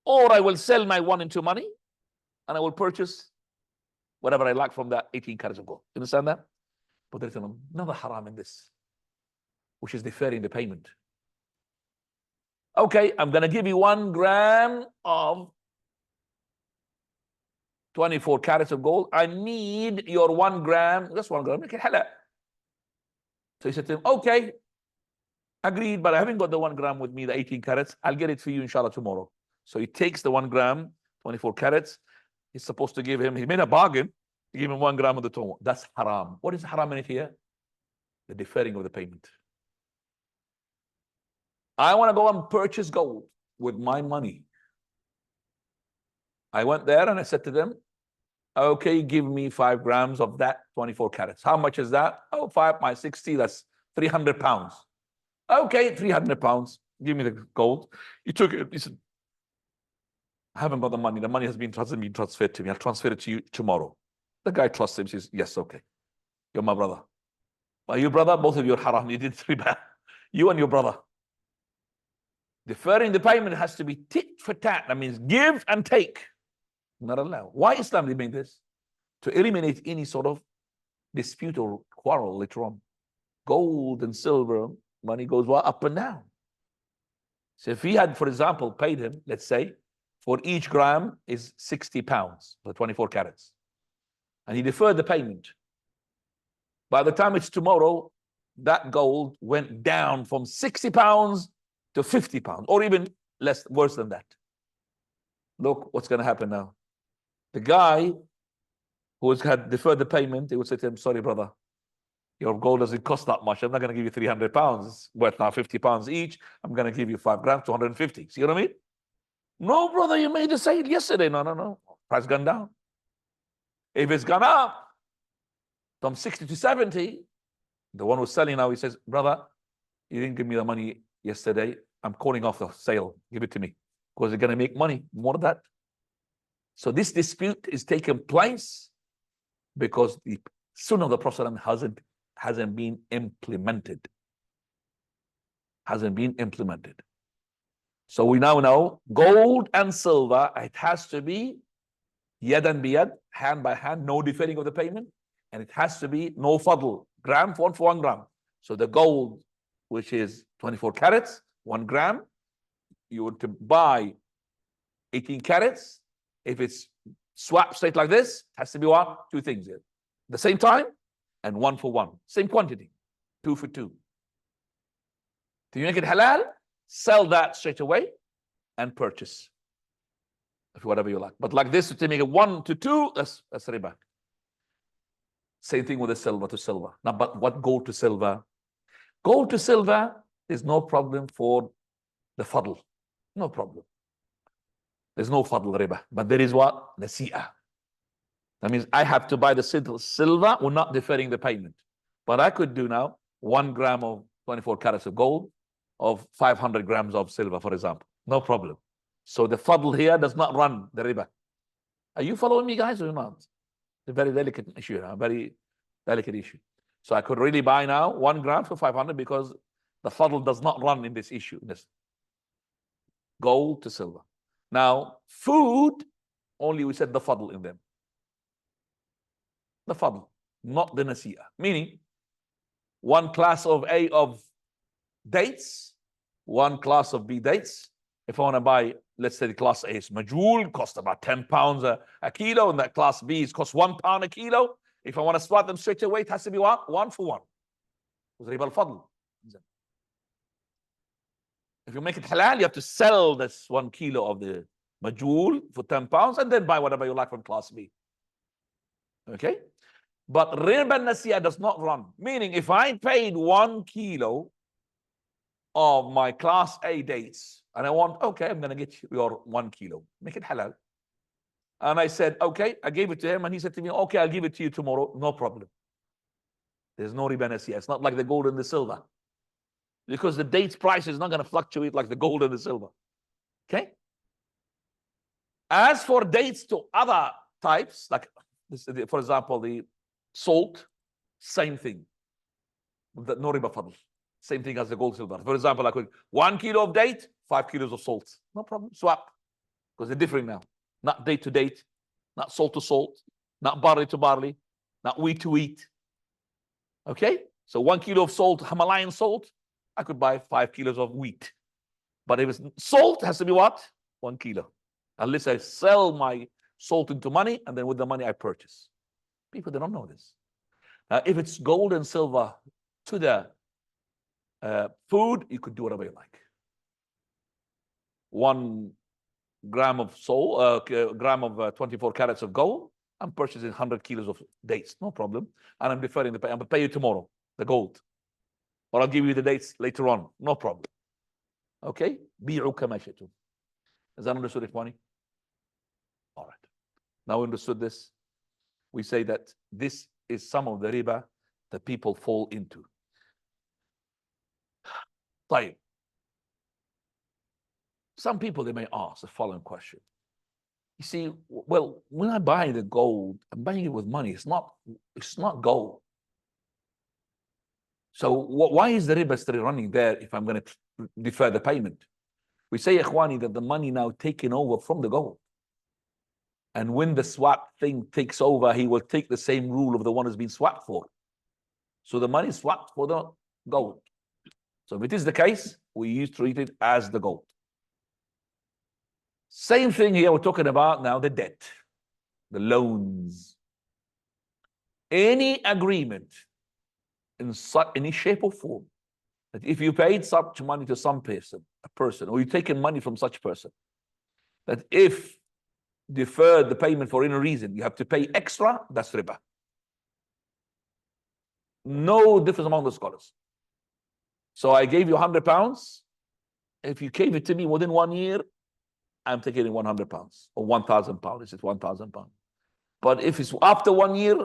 Or I will sell my 1 into money and I will purchase whatever I like from that 18 carats of gold. You understand that? But there's another haram in this, which is deferring the payment. Okay, I'm going to give you 1 gram of 24 carats of gold. I need your 1 gram, just 1 gram, make it halal. So he said to him, okay, agreed, but I haven't got the 1 gram with me, the 18 carats. I'll get it for you, inshallah, tomorrow. So he takes the 1 gram, 24 carats. He's supposed to give him, he made a bargain, to give him 1 gram of the total. That's haram. What is haram in it here? The deferring of the payment. I want to go and purchase gold with my money. I went there and I said to them, okay, give me 5 grams of that 24 carats. How much is that? Oh, 5 minus 60, that's 300 pounds. Okay, 300 pounds. Give me the gold. He took it. He said, I haven't got the money. The money hasn't been transferred to me. I'll transfer it to you tomorrow. The guy trusts him. He says, yes, okay. You're my brother. Are you brother? Both of you are haram. You did 3 bad. You and your brother. Deferring the payment has to be tit for tat. That means give and take. Not allowed. Why Islam made this? To eliminate any sort of dispute or quarrel later on. Gold and silver, money goes up and down. So if he had, for example, paid him, let's say, for each gram is 60 pounds, for 24 carats. And he deferred the payment. By the time it's tomorrow, that gold went down from 60 pounds to 50 pounds, or even less, worse than that. Look what's going to happen now. The guy who had deferred the payment, he would say to him, sorry, brother, your gold doesn't cost that much. I'm not going to give you 300 pounds. It's worth now 50 pounds each. I'm going to give you 5 grams, 250. See what I mean? No, brother, you made a sale yesterday. No. Price gone down. If it's gone up from 60 to 70, the one who's selling now, he says, brother, you didn't give me the money yesterday. I'm calling off the sale. Give it to me. Because you're going to make money. More of that. So this dispute is taking place because the Sunnah of the Prophet hasn't been implemented. Hasn't been implemented. So we now know gold and silver, it has to be yadan biyad, hand by hand, no deferring of the payment, and it has to be no fadl, gram for 1 gram. So the gold, which is 24 carats, 1 gram, you would to buy 18 carats. If it's swapped straight like this, it has to be what? 2 things here. The same time and 1 for 1. Same quantity, 2 for 2. Do you make it halal? Sell that straight away and purchase. If whatever you like. But like this, to make it 1 to 2, that's riba. Same thing with the silver to silver. Now, but what gold to silver? Gold to silver is no problem for the fadl. No problem. There's no fadl riba. But there is what? Nasi'ah. That means I have to buy the silver or not deferring the payment. But I could do now 1 gram of 24 carats of gold of 500 grams of silver, for example. No problem. So the fadl here does not run the riba. Are you following me, guys, or not? It's a very delicate issue, a very delicate issue. So I could really buy now 1 gram for 500 because the fadl does not run in this issue, this gold to silver. Now, food, only we said the fadl in them. The fadl, not the nasi'ah. Meaning, one class of A of dates, one class of B dates. If I want to buy, let's say the class A is majul, cost about 10 pounds a kilo, and that class B is cost £1 a kilo. If I want to swap them straight away, it has to be what? 1 for 1. Riba al-fadl. If you make it halal, you have to sell this 1 kilo of the majul for 10 pounds and then buy whatever you like from class B. Okay? But riba nasiya does not run. Meaning, if I paid 1 kilo of my class A dates and I want, okay, I'm going to get your 1 kilo, make it halal. And I said, okay, I gave it to him and he said to me, okay, I'll give it to you tomorrow. No problem. There's no riba nasiya. It's not like the gold and the silver. Because the dates price is not going to fluctuate like the gold and the silver. Okay? As for dates to other types, like, for example, the salt, same thing. No riba fadl. Same thing as the gold, silver. For example, like 1 kilo of date, 5 kilos of salt. No problem. Swap. Because they're different now. Not date to date, not salt to salt, not barley to barley, not wheat to wheat. Okay? So 1 kilo of salt, Himalayan salt, I could buy 5 kilos of wheat. But if it's salt, it has to be what? 1 kilo. Unless I sell my salt into money, and then with the money I purchase. People, they don't know this. If it's gold and silver to the food, you could do whatever you like. 1 gram of salt, gram of 24 carats of gold, I'm purchasing 100 kilos of dates, no problem. And I'm deferring the pay. I'm going to pay you tomorrow, the gold. Or I'll give you the dates later on, no problem. Okay? Bi'u kama shi'tum. Is that understood, Ikhwani? All right. Now we understood this. We say that this is some of the riba that people fall into. طيب. Some people, they may ask the following question. You see, well, when I buy the gold, I'm buying it with money. It's not gold. So why is the riba still running there if I'm going to defer the payment? We say, Ikhwani, that the money now taken over from the gold. And when the swap thing takes over, he will take the same rule of the one who's been swapped for. So the money is swapped for the gold. So if it is the case, we used to treat it as the gold. Same thing here, we're talking about now the debt, the loans. Any agreement in any shape or form that if you paid such money to some person, or you taken money from such person, that if deferred the payment for any reason, you have to pay extra, that's riba. No difference among the scholars. So I gave you £100. If you gave it to me within 1 year, I'm taking in £100 or £1,000. This is £1,000. But if it's after 1 year,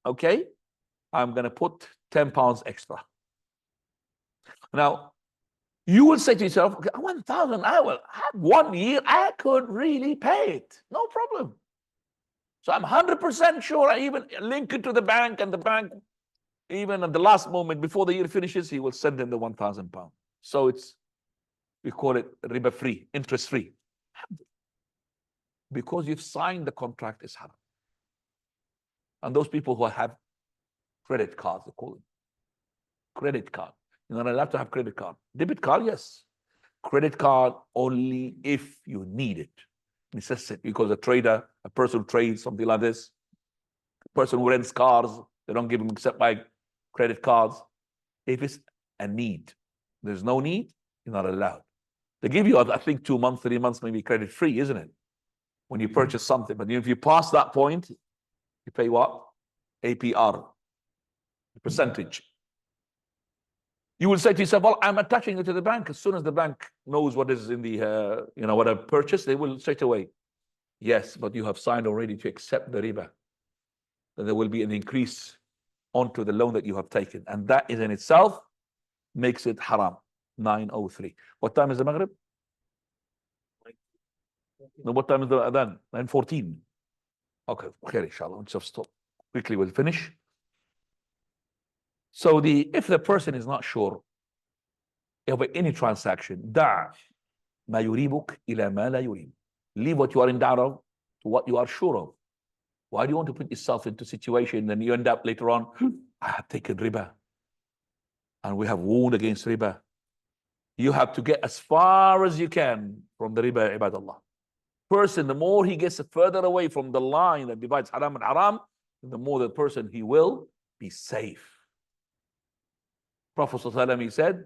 okay, I'm going to put £10 extra. Now, you will say to yourself, okay, 1,000, I will have 1 year, I could really pay it. No problem. So I'm 100% sure I even link it to the bank, and the bank, even at the last moment before the year finishes, he will send in the £1,000. So we call it riba free, interest free. Because you've signed the contract, is haram. And those people who have credit cards, they call it credit card. You're not allowed to have credit card. Debit card, yes. Credit card only if you need it. Necessity. Because a trader, a person who trades, something like this, a person who rents cars, they don't give them except by credit cards. If it's a need, there's no need, you're not allowed. They give you, I think, 2 months, 3 months, maybe credit free, isn't it? When you purchase something. But if you pass that point, you pay what? APR, the percentage. You will say to yourself, well, I'm attaching it to the bank. As soon as the bank knows what is in the, what I've purchased, they will straight away. Yes, but you have signed already to accept the riba. Then there will be an increase onto the loan that you have taken. And that is in itself makes it haram. 9:03. What time is the Maghrib? No, what time is the Adhan? 9:14. Okay, inshallah. We'll just stop. Quickly, we'll finish. So if the person is not sure of any transaction, دع ما يريبك إلى ما لا يريب. Leave what you are in doubt of to what you are sure of. Why do you want to put yourself into a situation and you end up later on, I have taken riba and we have warned against riba. You have to get as far as you can from the riba, ibadallah. Person, the more he gets further away from the line that divides haram and haram, the more the person he will be safe. Prophet ﷺ, he said,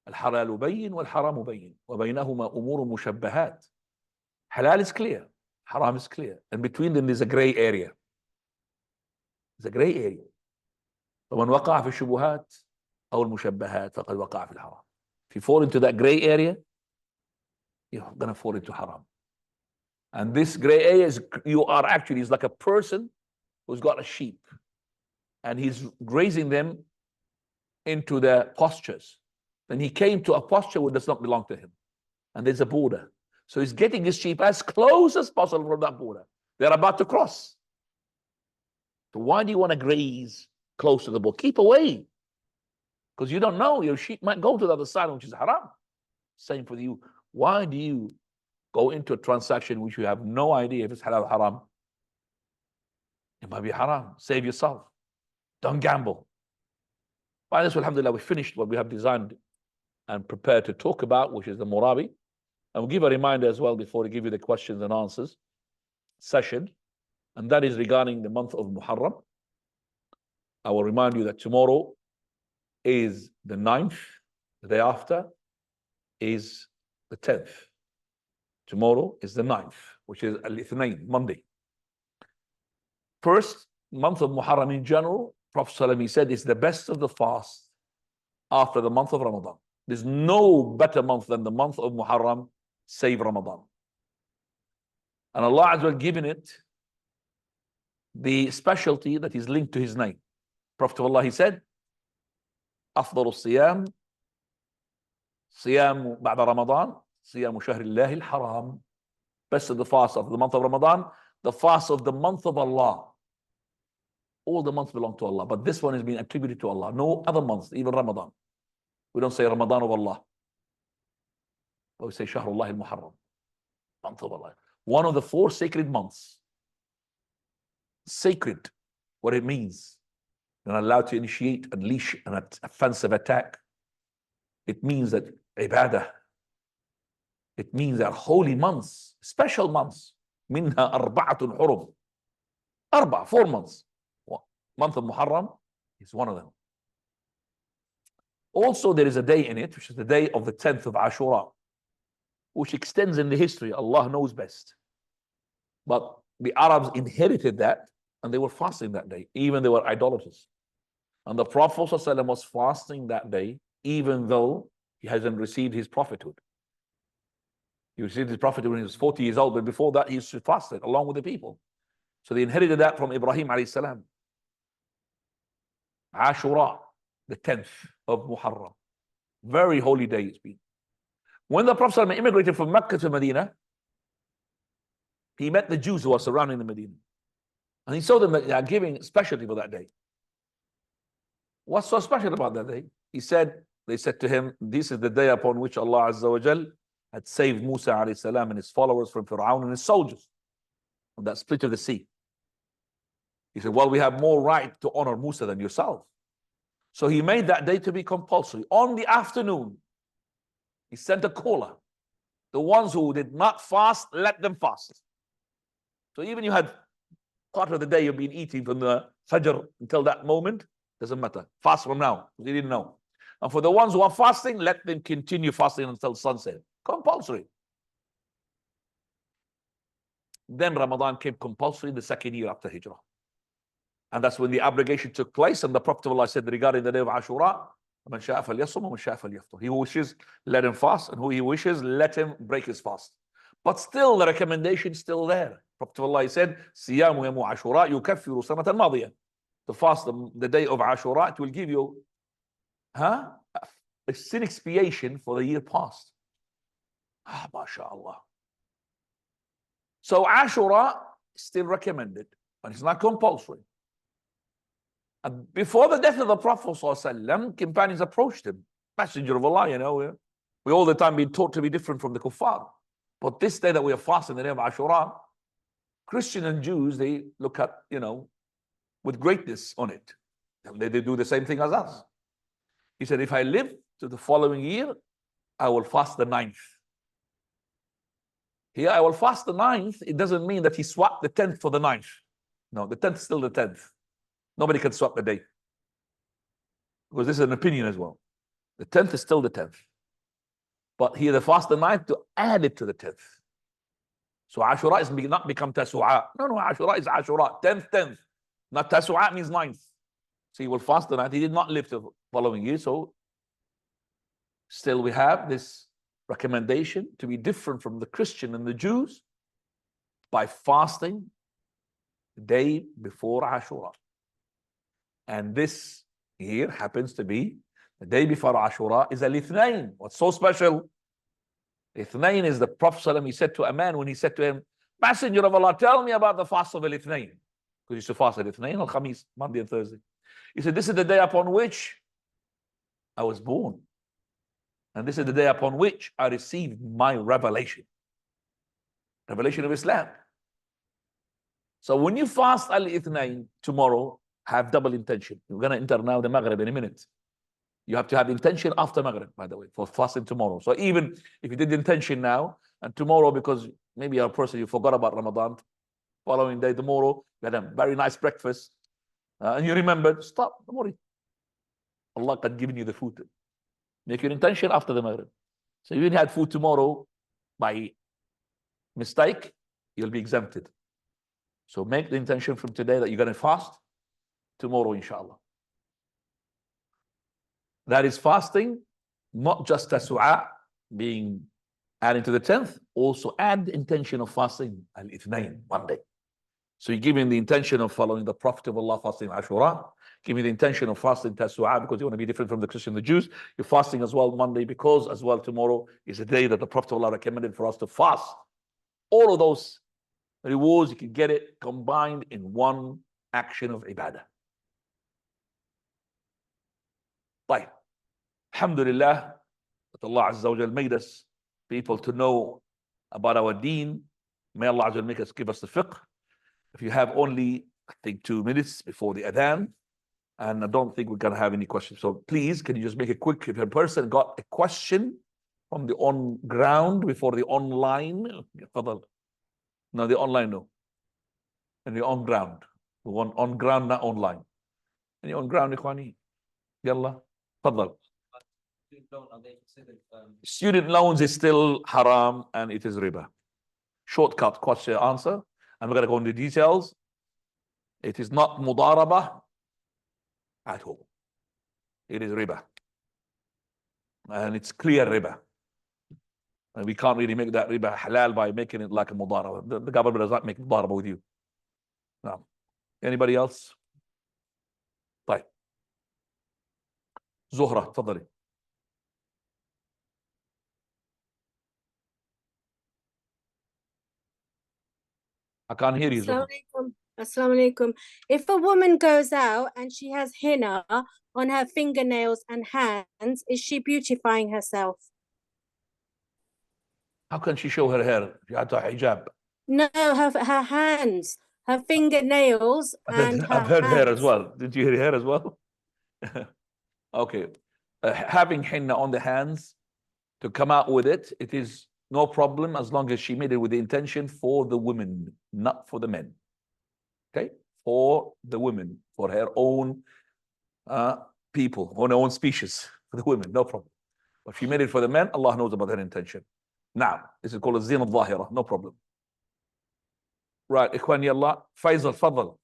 الحلال بين والحرام بين وبينهما أمور مشبهات. Halal is clear, haram is clear, and between them there's a gray area. There's a gray area. فمن وقع في الشبهات أو المشبهات فقد وقع في الحرام. If you fall into that gray area, you're gonna fall into haram. And this gray area is, you are actually, is like a person who's got a sheep and he's grazing them into the pastures. Then he came to a pasture which does not belong to him. And there's a border. So he's getting his sheep as close as possible from that border. They're about to cross. So why do you want to graze close to the border? Keep away. Because you don't know, your sheep might go to the other side, which is haram. Same for you. Why do you go into a transaction which you have no idea if it's halal or haram? It might be haram. Save yourself. Don't gamble. By this, alhamdulillah, we finished what we have designed and prepared to talk about, which is the Murabi. And we'll give a reminder as well before we give you the questions and answers session. And that is regarding the month of Muharram. I will remind you that tomorrow is the 9th. The day after is the 10th. Tomorrow is the 9th, which is Al-Ithnain, Monday. First month of Muharram in general, Prophet ﷺ said, is the best of the fast after the month of Ramadan. There's no better month than the month of Muharram, save Ramadan. And Allah Azza wa Jalla given it the specialty that is linked to His name. Prophet of Allah, he said, أفضل الصيام صيام بعد رمضان صيام شهر الله الحرام. Best of the fast of the month of Ramadan, the fast of the month of Allah. All the months belong to Allah, but this one is being attributed to Allah. No other months, even Ramadan. We don't say Ramadan of Allah, but we say Shahrullah al-Muharram, month of Allah. One of the 4 sacred months. Sacred, what it means. You're not allowed to initiate, unleash an offensive attack. It means that ibadah. It means that holy months, special months. Minha arba'atun hurum. 4 months. Month of Muharram is one of them. Also, there is a day in it, which is the day of the 10th of Ashura, which extends in the history. Allah knows best. But the Arabs inherited that, and they were fasting that day, even they were idolaters. And the Prophet ﷺ was fasting that day, even though he hasn't received his prophethood. He received his prophethood when he was 40 years old, but before that he fasted along with the people. So they inherited that from Ibrahim alayhi salam. Ashura, the 10th of Muharram. Very holy day it's been. When the Prophet ﷺ immigrated from Mecca to Medina, he met the Jews who were surrounding the Medina. And he saw them that they are giving specialty for that day. What's so special about that day? They said to him, this is the day upon which Allah Azza wa Jal had saved Musa alayhi salam and his followers from Fir'aun and his soldiers on that split of the sea. He said, well, we have more right to honor Musa than yourself. So he made that day to be compulsory. On the afternoon, he sent a caller. The ones who did not fast, let them fast. So even you had part of the day you've been eating from the Fajr until that moment, doesn't matter. Fast from now, because he didn't know. And for the ones who are fasting, let them continue fasting until sunset. Compulsory. Then Ramadan came compulsory in the 2nd year after Hijrah. And that's when the abrogation took place. And the Prophet of Allah said regarding the day of Ashura, "Man sha'a falyasum wa man sha'a falyaftur." He who wishes, let him fast, and who he wishes, let him break his fast. But still, the recommendation is still there. Prophet of Allah said, "Siyamu yamu Ashura yukaffiru sanatan madiyah." To fast the day of Ashura, it will give you a sin expiation for the year past. MashaAllah. So Ashura is still recommended, but it's not compulsory. And before the death of the Prophet ﷺ, companions approached him. Messenger of Allah, we all the time been taught to be different from the kuffar. But this day that we are fasting, the day of Ashura, Christian and Jews, they look at, with greatness on it. They do the same thing as us. He said, if I live to the following year, I will fast the 9th. Here, I will fast the 9th. It doesn't mean that he swapped the 10th for the 9th. No, the 10th is still the 10th. Nobody can swap the day. Because this is an opinion as well. The 10th is still the 10th. But here, they fast the 9th to add it to the 10th. So Ashura is not become Tasu'a. No, Ashura is Ashura. 10th. Not Tasu'a means 9th. So he will fast the 9th. He did not live the following year. So still we have this recommendation to be different from the Christian and the Jews by fasting the day before Ashura. And this year happens to be the day before Ashura is Al-Ithnain. What's so special? Ithnain is the Prophet, he said to a man when he said to him, Messenger of Allah, tell me about the fast of Al-Ithnain. Because he used to fast Al-Ithnain, Al-Khamis, Monday and Thursday. He said, this is the day upon which I was born. And this is the day upon which I received my revelation. Revelation of Islam. So when you fast Al-Ithnain tomorrow, have double intention. We're going to enter now the Maghrib in a minute. You have to have intention after Maghrib, by the way, for fasting tomorrow. So even if you did the intention now, and tomorrow, because maybe you're a person, you forgot about Ramadan, following day, tomorrow, you had a very nice breakfast, and you remembered, stop, don't worry. Allah had given you the food. Make your intention after the Maghrib. So if you had food tomorrow by mistake, you'll be exempted. So make the intention from today that you're going to fast tomorrow, inshallah. That is fasting, not just Tasu'a, being added to the 10th, also add the intention of fasting Al-Ithnain, one day. So you're giving the intention of following the Prophet of Allah, fasting Ashura, giving the intention of fasting Tasu'a because you want to be different from the Christian and the Jews. You're fasting as well Monday because as well tomorrow is a day that the Prophet of Allah recommended for us to fast. All of those rewards, you can get it combined in one action of ibadah. طيب. Alhamdulillah, that Allah Azza wa Jal made us people to know about our deen. May Allah Azza wa Jal make us, give us the fiqh. If you have only, I think, 2 minutes before the adhan, and I don't think we're going to have any questions. So please, can you just make it quick? If a person got a question from the on ground before the online, no, the online, no. And the on ground. The one on ground, not online. Any on ground, Ikhwani? Yalla. Fadal. Student loans is still haram and it is riba. Shortcut question answer. And we're going to go into details. It is not mudaraba at all. It is riba. And it's clear riba. And we can't really make that riba halal by making it like a mudaraba. The government does not make mudaraba with you. No. Anybody else? طيب. زهرة تفضلي. I can't hear you. Assalamu alaikum. If a woman goes out and she has henna on her fingernails and hands, is she beautifying herself? How can she show her hair? She had a hijab. No, her hands, her fingernails and I've heard hair as well. Did you hear hair as well? Okay. Having henna on the hands to come out with it, it is no problem as long as she made it with the intention for the women, not for the men. Okay? For the women, for her own people, or her own species, for the women, no problem. But if she made it for the men, Allah knows about her intention. Now, this is called a zina al-zahira, no problem. Right, Ikhwani Allah, Faisal, Fadal.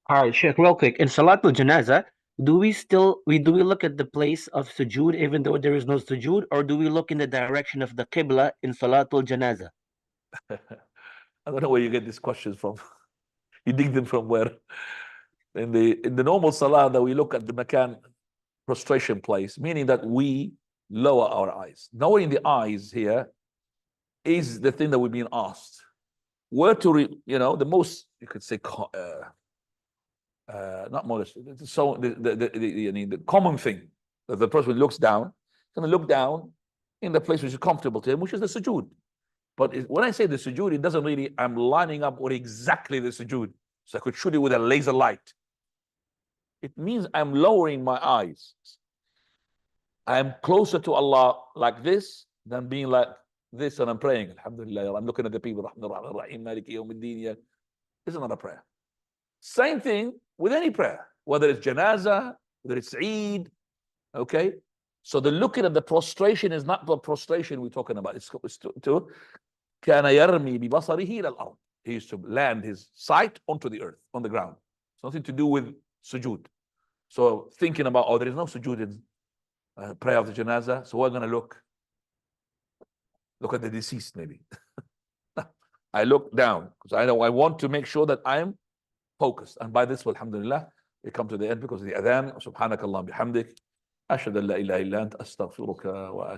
All right, Sheikh, real quick. In Salatul Janazah, do we look at the place of sujood even though there is no sujood, or do we look in the direction of the Qibla in Salatul Janazah? I don't know where you get these questions from. You dig them from where? In the normal salah that we look at the makan prostration place, meaning that we lower our eyes. Knowing the eyes here is the thing that we're being asked. Where to, the most, you could say, not modest. So the common thing that the person looks down, is going to look down in the place which is comfortable to him, which is the sujood. But when I say the sujood, it doesn't really, I'm lining up with exactly the sujood. So I could shoot it with a laser light. It means I'm lowering my eyes. I'm closer to Allah like this than being like this and I'm praying. Alhamdulillah, I'm looking at the people. This is not a prayer. Same thing with any prayer, whether it's janazah, whether it's Eid. Okay? So the looking at the prostration is not the prostration we're talking about. It's to كان يرمي ببصره إلى الأرض. He used to land his sight onto the earth, on the ground. It's nothing to do with sujood. So thinking about, oh, there is no sujood in prayer of the janazah, so we're going to look at the deceased maybe. I look down because I know I want to make sure that I'm focused. And by this, alhamdulillah, we come to the end because of the adhan. Subhanakallahumma bihamdik. أشهد أن لا إله إلا أنت أستغفرك وأتوب